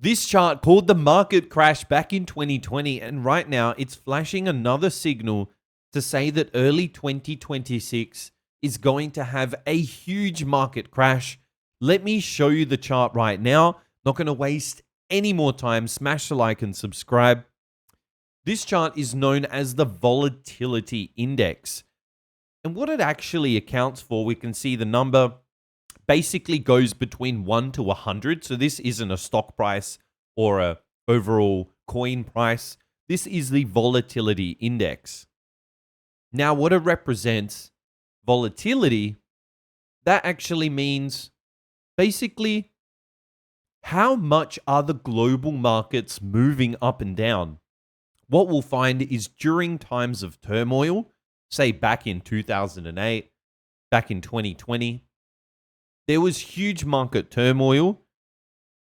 This chart called the market crash back in 2020, and right now it's flashing another signal to say that early 2026 is going to have a huge market crash. Let me show you the chart right now. Not going to waste any more time. Smash the like and subscribe. This chart is known as the volatility index. And what it actually accounts for, we can see the number basically goes between 1 to 100. So this isn't a stock price or a overall coin price. This is the volatility index. Now, what it represents, volatility, that actually means basically how much are the global markets moving up and down. What we'll find is during times of turmoil, say back in 2008, back in 2020, there was huge market turmoil,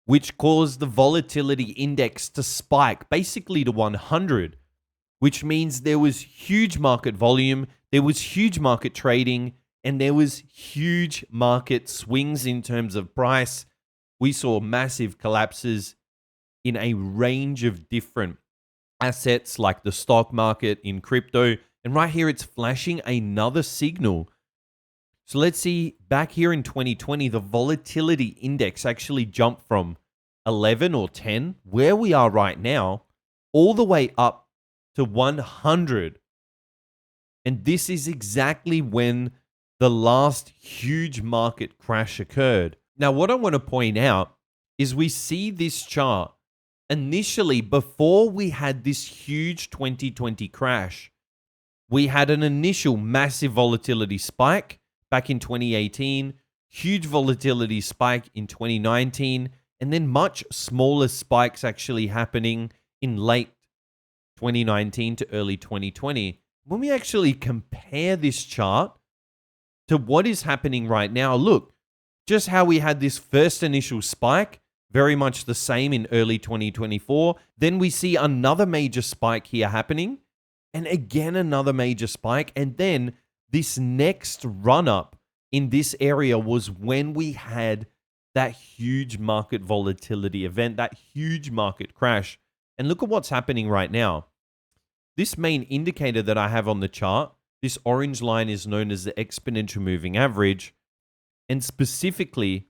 which caused the volatility index to spike basically to 100, which means there was huge market volume, there was huge market trading, and there was huge market swings in terms of price. We saw massive collapses in a range of different assets like the stock market, in crypto, and right here it's flashing another signal. So let's see, back here in 2020, the volatility index actually jumped from 11 or 10, where we are right now, all the way up to 100. And this is exactly when the last huge market crash occurred. Now, what I want to point out is we see this chart initially, before we had this huge 2020 crash, we had an initial massive volatility spike back in 2018, huge volatility spike in 2019, and then much smaller spikes actually happening in late 2019 to early 2020. When we actually compare this chart to what is happening right now, look, just how we had this first initial spike, very much the same in early 2024. Then we see another major spike here happening, and again another major spike, and then this next run-up in this area was when we had that huge market volatility event, that huge market crash. And look at what's happening right now. This main indicator that I have on the chart, this orange line is known as the exponential moving average. And specifically,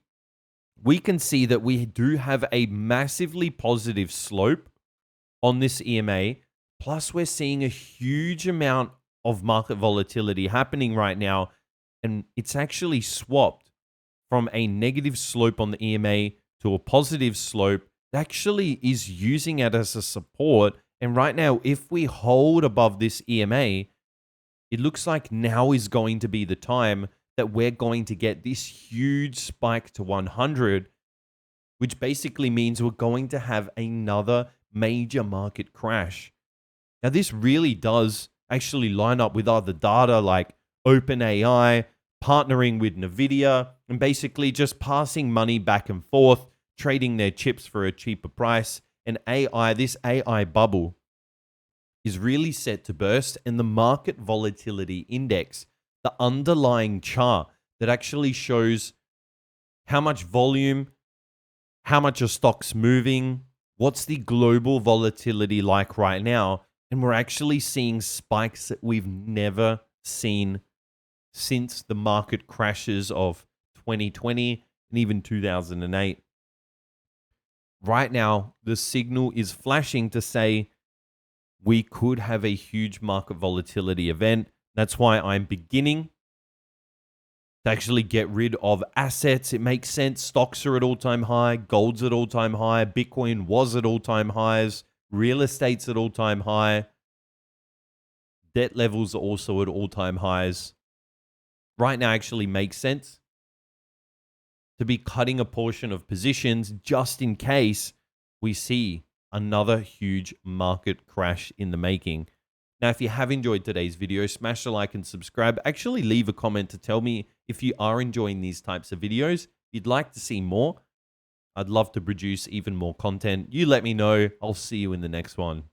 we can see that we do have a massively positive slope on this EMA. Plus, we're seeing a huge amount of market volatility happening right now. And it's actually swapped from a negative slope on the EMA to a positive slope. It actually is using it as a support. And right now, if we hold above this EMA, it looks like now is going to be the time that we're going to get this huge spike to 100, which basically means we're going to have another major market crash. Now, this really does actually line up with other data like OpenAI, partnering with NVIDIA, and basically just passing money back and forth, trading their chips for a cheaper price. And AI, this AI bubble is really set to burst, and the market volatility index, the underlying chart that actually shows how much volume, how much are stocks moving, what's the global volatility like right now. And we're actually seeing spikes that we've never seen since the market crashes of 2020 and even 2008. Right now, the signal is flashing to say we could have a huge market volatility event. That's why I'm beginning to actually get rid of assets. It makes sense. Stocks are at all-time high. Gold's at all-time high. Bitcoin was at all-time highs. Real estate's at all-time high. Debt levels are also at all-time highs. Right now actually makes sense to be cutting a portion of positions just in case we see another huge market crash in the making. Now, if you have enjoyed today's video, smash the like and subscribe. Actually, leave a comment to tell me if you are enjoying these types of videos. If you'd like to see more, I'd love to produce even more content. You let me know. I'll see you in the next one.